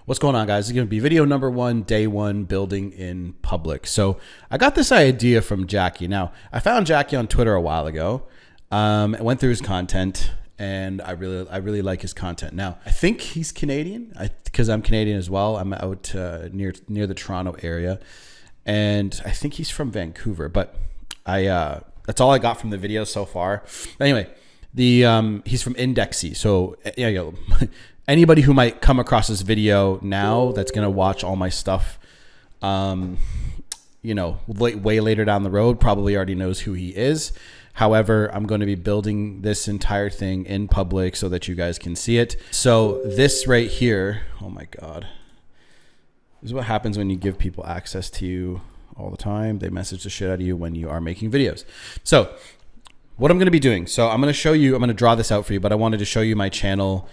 What's going on, guys? It's going to be video number 1, day 1, building in public. So I got this idea from Jackie. Now, I found Jackie on Twitter a while ago. I went through his content, and I really like his content. Now, I think he's Canadian, because I'm Canadian as well. I'm out near the Toronto area, and I think he's from Vancouver. But that's all I got from the video so far. Anyway, he's from Indexy. So anybody who might come across this video now that's going to watch all my stuff, way later down the road, probably already knows who he is. However, I'm going to be building this entire thing in public so that you guys can see it. So this right here, oh my God, this is what happens when you give people access to you all the time. They message the shit out of you when you are making videos. So what I'm going to be doing, so I'm going to draw this out for you, but I wanted to show you my channel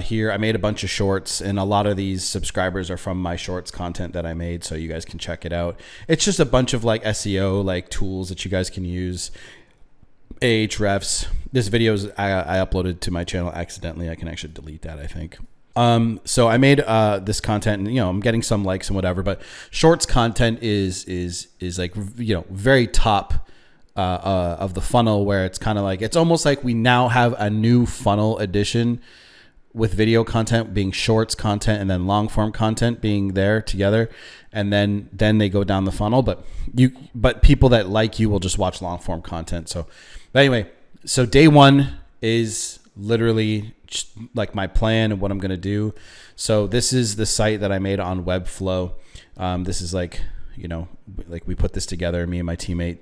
here. I made a bunch of shorts, and a lot of these subscribers are from my shorts content that I made, so you guys can check it out. It's just a bunch of like SEO tools that you guys can use. Ahrefs. This video I uploaded to my channel accidentally. I can actually delete that, I think. So I made this content, and I'm getting some likes and whatever, but shorts content is like very top of the funnel, where it's kind of like, it's almost like we now have a new funnel edition, with video content being shorts content and then long form content being there together, and then they go down the funnel. But people that like you will just watch long form content. So anyway, so day 1 is literally just like my plan and what I'm gonna do. So this is the site that I made on Webflow. This is like we put this together, me and my teammate.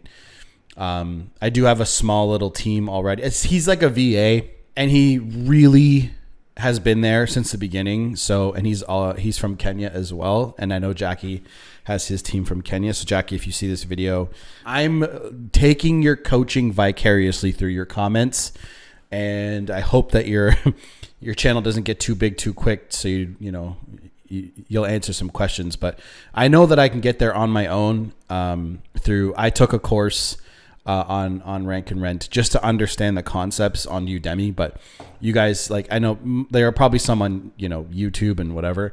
I do have a small little team already. He's like a VA, and he really has been there since the beginning. So, and he's from Kenya as well. And I know Jackie has his team from Kenya. So Jackie, if you see this video, I'm taking your coaching vicariously through your comments. And I hope that your channel doesn't get too big too quick, so you'll answer some questions. But I know that I can get there on my own I took a course on Rank and Rent just to understand the concepts on Udemy. But you guys, I know there are probably some on YouTube and whatever,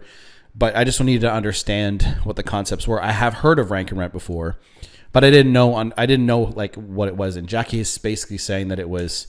but I just needed to understand what the concepts were. I have heard of Rank and Rent before, but I didn't know what it was. And Jackie is basically saying that it was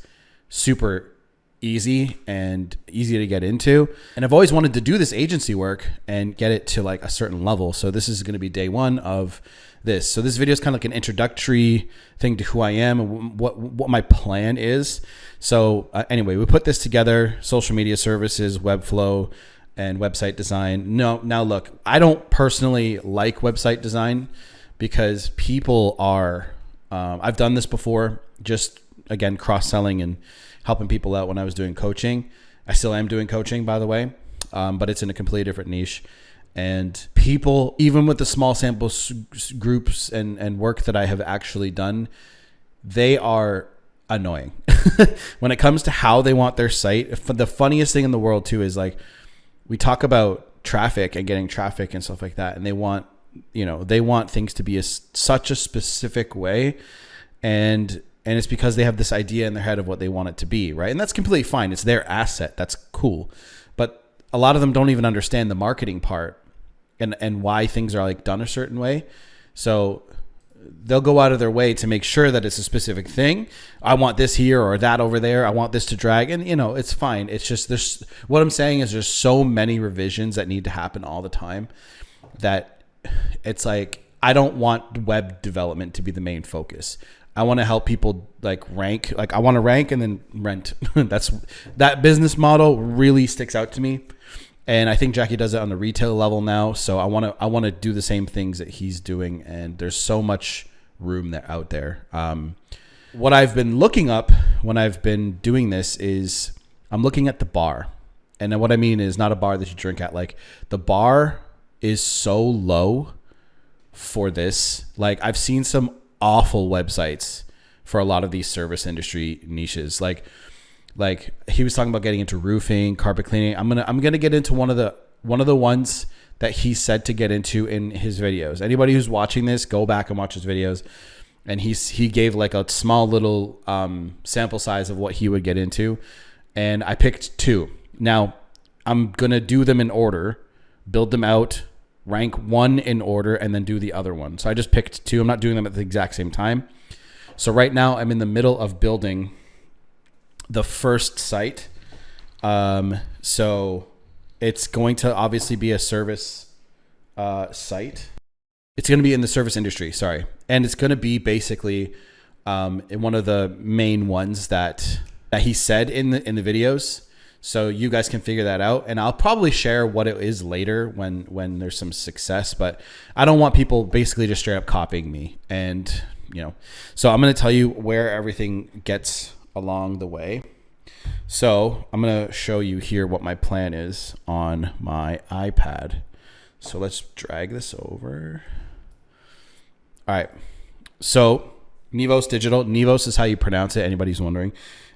super easy and easy to get into. And I've always wanted to do this agency work and get it to a certain level. So this is going to be day 1 of this. So this video is kind of like an introductory thing to who I am and what my plan is. So anyway, we put this together: social media services, Webflow, and website design. Now look, I don't personally like website design because people are, I've done this before, just again, cross-selling and helping people out when I was doing coaching. I still am doing coaching, by the way, but it's in a completely different niche. And people, even with the small sample groups and work that I have actually done, they are annoying when it comes to how they want their site. The funniest thing in the world too is we talk about traffic and getting traffic and stuff like that, and they want things to be such a specific way, and it's because they have this idea in their head of what they want it to be, right? And that's completely fine. It's their asset. That's cool. But a lot of them don't even understand the marketing part and why things are done a certain way. So they'll go out of their way to make sure that it's a specific thing. I want this here or that over there. I want this to drag. And, it's fine. It's just what I'm saying is there's so many revisions that need to happen all the time that it's I don't want web development to be the main focus. I want to help people rank. I want to rank and then rent. That business model really sticks out to me. And I think Jackie does it on the retail level now. So I want to do the same things that he's doing. And there's so much room out there. What I've been looking up when I've been doing this is I'm looking at the bar. And then what I mean is not a bar that you drink at. The bar is so low for this. I've seen some awful websites for a lot of these service industry niches. Like he was talking about getting into roofing, carpet cleaning. I'm gonna get into one of the ones that he said to get into in his videos. Anybody who's watching this, go back and watch his videos. And he gave a small little sample size of what he would get into, and I picked 2. Now I'm gonna do them in order, build them out, rank one in order, and then do the other one. So I just picked two. I'm not doing them at the exact same time. So right now I'm in the middle of building the first site. So it's going to obviously be a service site. It's going to be in the service industry, sorry. And it's going to be basically one of the main ones that he said in the videos. So you guys can figure that out. And I'll probably share what it is later when there's some success. But I don't want people basically just straight up copying me. And, so I'm going to tell you where everything gets along the way. So I'm going to show you here what my plan is on my iPad. So let's drag this over. All right. So Nivos Digital. Nivos is how you pronounce it. Anybody's wondering.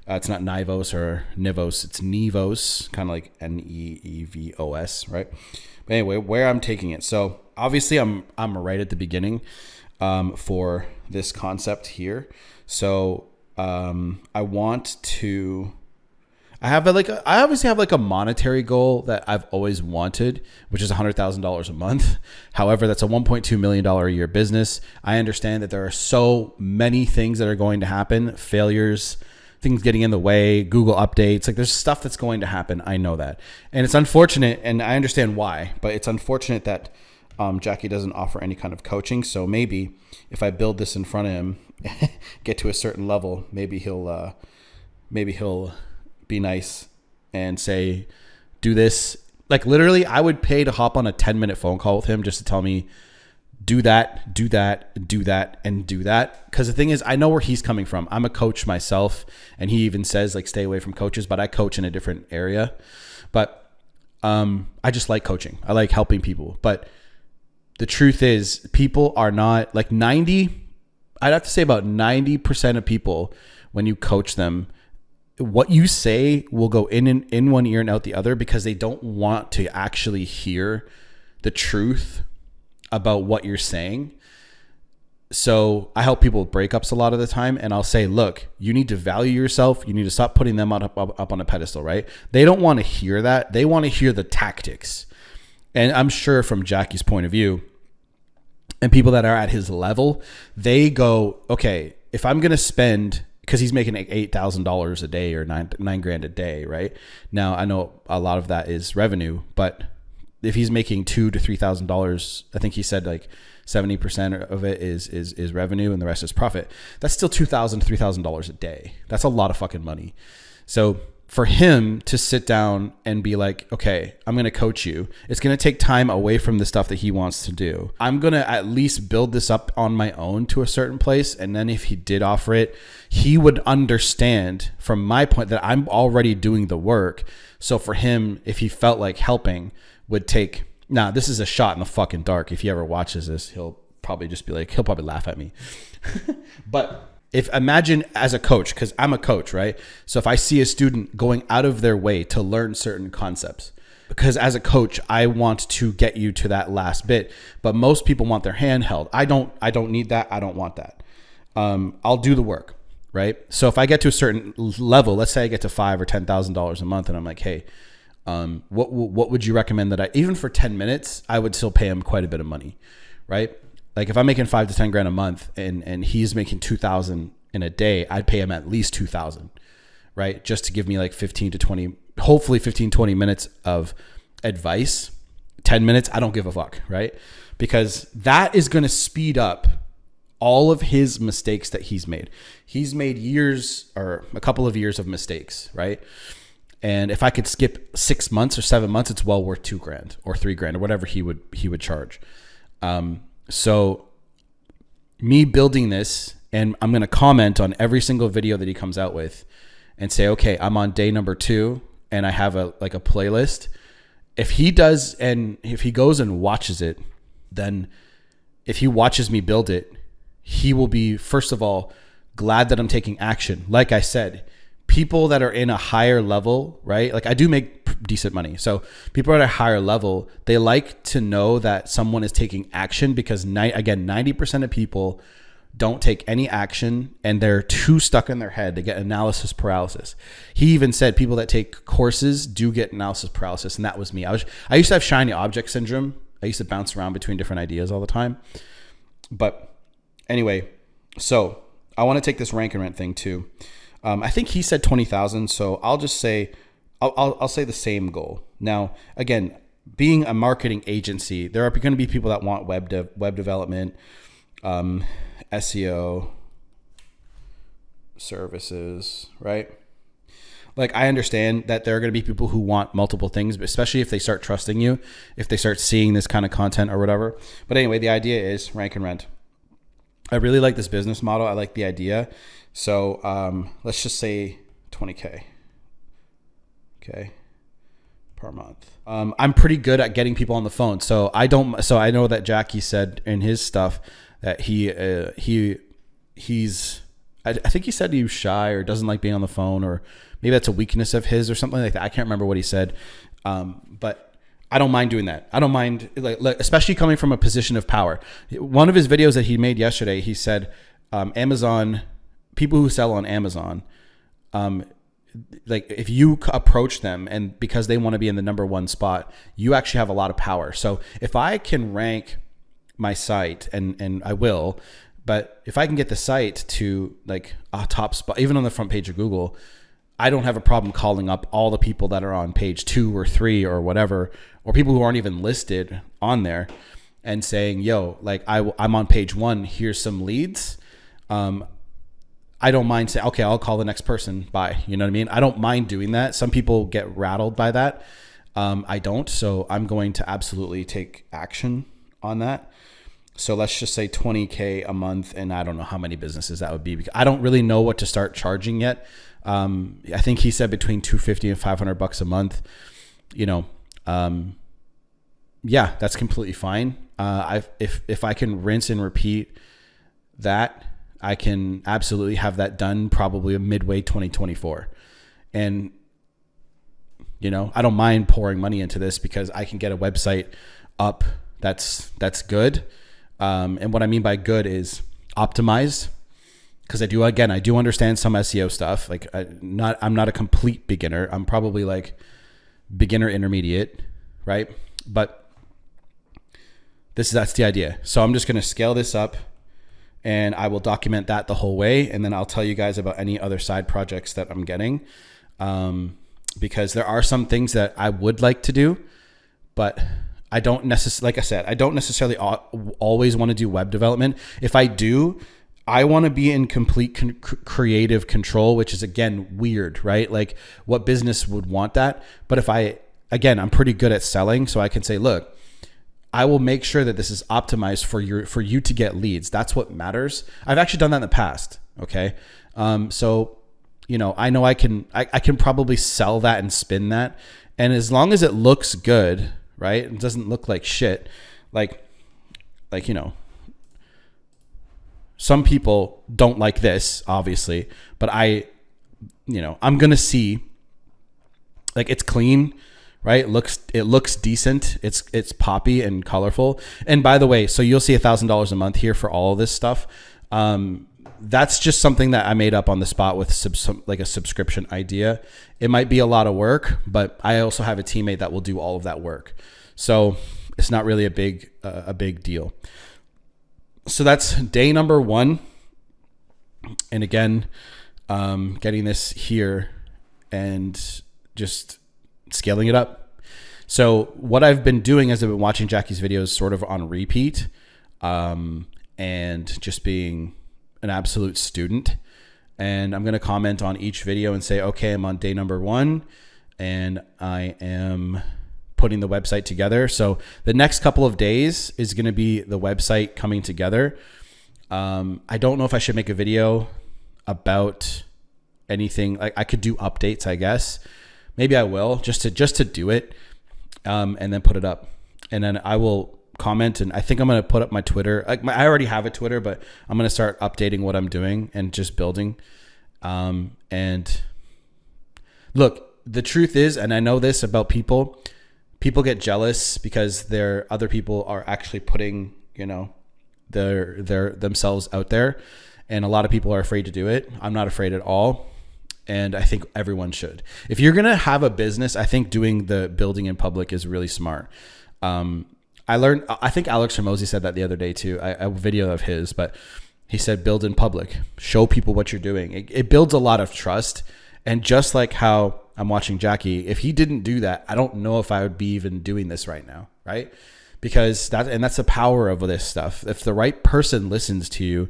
It's not Nivos or Nivos. It's Nivos, kind of like Neevos, right? But anyway, where I'm taking it. So obviously I'm right at the beginning for this concept here. So I want to... I obviously have like a monetary goal that I've always wanted, which is $100,000 a month. However, that's a $1.2 million a year business. I understand that there are so many things that are going to happen, failures, things getting in the way, Google updates. Like there's stuff that's going to happen. I know that. And it's unfortunate, and I understand why, but it's unfortunate that Jackie doesn't offer any kind of coaching. So maybe if I build this in front of him, get to a certain level, maybe he'll be nice and say, do this. Like literally I would pay to hop on a 10-minute phone call with him just to tell me, do that, do that, do that, and do that. Because the thing is, I know where he's coming from. I'm a coach myself, and he even says like stay away from coaches, but I coach in a different area. But I just like coaching. I like helping people. But the truth is, people are not like I'd have to say about 90% of people, when you coach them, what you say will go in one ear and out the other because they don't want to actually hear the truth about what you're saying. So I help people with breakups a lot of the time, and I'll say, look, you need to value yourself. You need to stop putting them up on a pedestal, right? They don't want to hear that. They want to hear the tactics. And I'm sure from Jackie's point of view, and people that are at his level, they go, okay, if I'm going to spend, because he's making like $8,000 a day or nine grand a day, right? Now I know a lot of that is revenue, but if he's making $2,000 to $3,000, I think he said like 70% of it is revenue and the rest is profit. That's still $2,000 to $3,000 a day. That's a lot of fucking money. So for him to sit down and be like, okay, I'm going to coach you. It's going to take time away from the stuff that he wants to do. I'm going to at least build this up on my own to a certain place. And then if he did offer it, he would understand from my point that I'm already doing the work. So for him, if he felt like helping, would take, now this is a shot in the fucking dark. If he ever watches this, he'll probably just be like, he'll probably laugh at me. But if imagine as a coach, because I'm a coach, right? So if I see a student going out of their way to learn certain concepts, because as a coach, I want to get you to that last bit, but most people want their hand held. I don't need that. I don't want that. I'll do the work, right? So if I get to a certain level, let's say I get to $5,000 or $10,000 a month, and I'm like, hey, what would you recommend that even for 10 minutes, I would still pay him quite a bit of money, right? Like if I'm making 5 to 10 grand a month and he's making 2,000 in a day, I'd pay him at least 2,000, right? Just to give me like 15 to 20, hopefully 15, 20 minutes of advice. 10 minutes, I don't give a fuck, right? Because that is going to speed up all of his mistakes that he's made. He's made years or a couple of years of mistakes, right? And if I could skip 6 months or 7 months, it's well worth $2,000 or $3,000 or whatever he would charge. So me building this, and I'm going to comment on every single video that he comes out with and say, okay, I'm on day number 2 and I have a playlist. If he does, and if he goes and watches it, then if he watches me build it, he will be, first of all, glad that I'm taking action. Like I said, people that are in a higher level, right? Like I do make decent money. So people at a higher level, they like to know that someone is taking action because 90% of people don't take any action, and they're too stuck in their head. They get analysis paralysis. He even said people that take courses do get analysis paralysis, and that was me. I used to have shiny object syndrome. I used to bounce around between different ideas all the time. But anyway, so I want to take this rank and rent thing too. I think he said 20,000, so I'll just say I'll say the same goal. Now, again, being a marketing agency, there are going to be people that want web development, SEO services, right? Like, I understand that there are going to be people who want multiple things, but especially if they start trusting you, if they start seeing this kind of content or whatever. But anyway, the idea is rank and rent. I really like this business model. I like the idea. So let's just say 20K. Okay. Per month. I'm pretty good at getting people on the phone. So I know that Jackie said in his stuff that he's I think he said he was shy or doesn't like being on the phone, or maybe that's a weakness of his or something like that. I can't remember what he said. But I don't mind doing that. I don't mind, like, especially coming from a position of power. One of his videos that he made yesterday, he said, Amazon, people who sell on Amazon, like, if you approach them and because they want to be in the number one spot, you actually have a lot of power. So if I can rank my site, and I will, but if I can get the site to like a top spot, even on the front page of Google, I don't have a problem calling up all the people that are on page 2 or 3 or whatever, or people who aren't even listed on there, and saying, yo, like, I'm on page 1, here's some leads. I don't mind saying, okay, I'll call the next person. Bye. You know what I mean? I don't mind doing that. Some people get rattled by that. I don't. So I'm going to absolutely take action on that. So let's just say 20K a month, and I don't know how many businesses that would be, because I don't really know what to start charging yet. I think he said between $250 and $500 a month. You know, yeah, that's completely fine. If I can rinse and repeat that, I can absolutely have that done probably midway 2024. And, you know, I don't mind pouring money into this because I can get a website up that's good. And what I mean by good is optimized, because I do understand some SEO stuff. Like, I'm not a complete beginner. I'm probably like beginner intermediate, right? But that's the idea. So I'm just going to scale this up, and I will document that the whole way. And then I'll tell you guys about any other side projects that I'm getting. Because there are some things that I would like to do, but I don't necessarily, like I said, I don't necessarily always want to do web development. If I do, I want to be in complete creative control, which is, again, weird, right? Like, what business would want that? But I'm pretty good at selling. So I can say, look, I will make sure that this is optimized for you to get leads. That's what matters. I've actually done that in the past. Okay. So, you know I can probably sell that and spin that. And as long as it looks good, right? It doesn't look like shit. Like, you know, some people don't like this, obviously, but I'm going to see, like, it's clean, right? It looks decent. It's poppy and colorful. And by the way, so you'll see $1,000 a month here for all of this stuff. That's just something that I made up on the spot with like a subscription idea. It might be a lot of work, but I also have a teammate that will do all of that work. So it's not really a big deal. So that's day number 1. And again, getting this here and just scaling it up. So what I've been doing is I've been watching Jackie's videos sort of on repeat, and just being an absolute student. And I'm going to comment on each video and say, okay, I'm on day number 1 and I am putting the website together. So the next couple of days is going to be the website coming together. I don't know if I should make a video about anything. Like, I could do updates, I guess. Maybe I will, just to do it, and then put it up. And then I will comment, and I think I'm going to put up my Twitter. I already have a Twitter, but I'm going to start updating what I'm doing and just building. And look, the truth is, and I know this about people get jealous because other people are actually putting, their themselves out there. And a lot of people are afraid to do it. I'm not afraid at all. And I think everyone should. If you're going to have a business, I think doing the building in public is really smart. I think Alex Hormozy said that the other day too, a video of his, but he said, build in public, show people what you're doing. It builds a lot of trust. And just like how I'm watching Jackie, if he didn't do that, I don't know if I would be even doing this right now. Right. Because that's the power of this stuff. If the right person listens to you,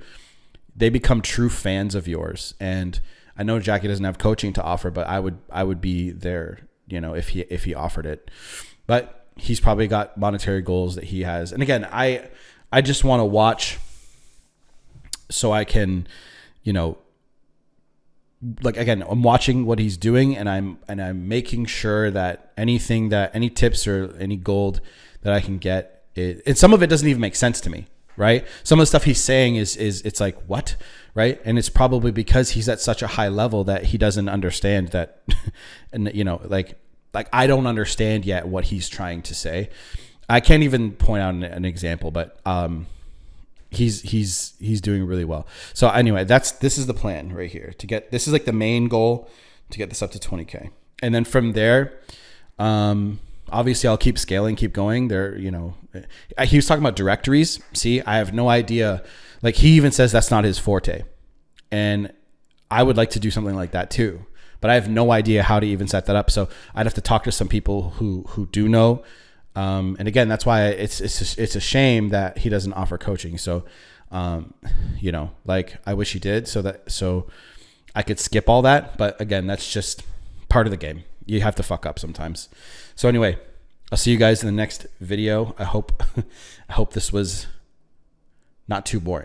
they become true fans of yours. And I know Jackie doesn't have coaching to offer, but I would be there, if he offered it. But he's probably got monetary goals that he has. And again, I just want to watch so I can, again, I'm watching what he's doing, and I'm making sure that any tips or any gold that I can get, and some of it doesn't even make sense to me. Right. Some of the stuff he's saying is it's like, what? Right. And it's probably because he's at such a high level that he doesn't understand that. And, like I don't understand yet what he's trying to say. I can't even point out an example, but he's doing really well. So anyway, this is the plan right here this is like the main goal, to get this up to 20K. And then from there, obviously I'll keep scaling, keep going there. He was talking about directories. See, I have no idea. Like, he even says that's not his forte. And I would like to do something like that too, but I have no idea how to even set that up. So I'd have to talk to some people who do know. And again, that's why it's a shame that he doesn't offer coaching. So, like, I wish he did so I could skip all that. But again, that's just part of the game. You have to fuck up sometimes. So anyway, I'll see you guys in the next video. I hope this was not too boring.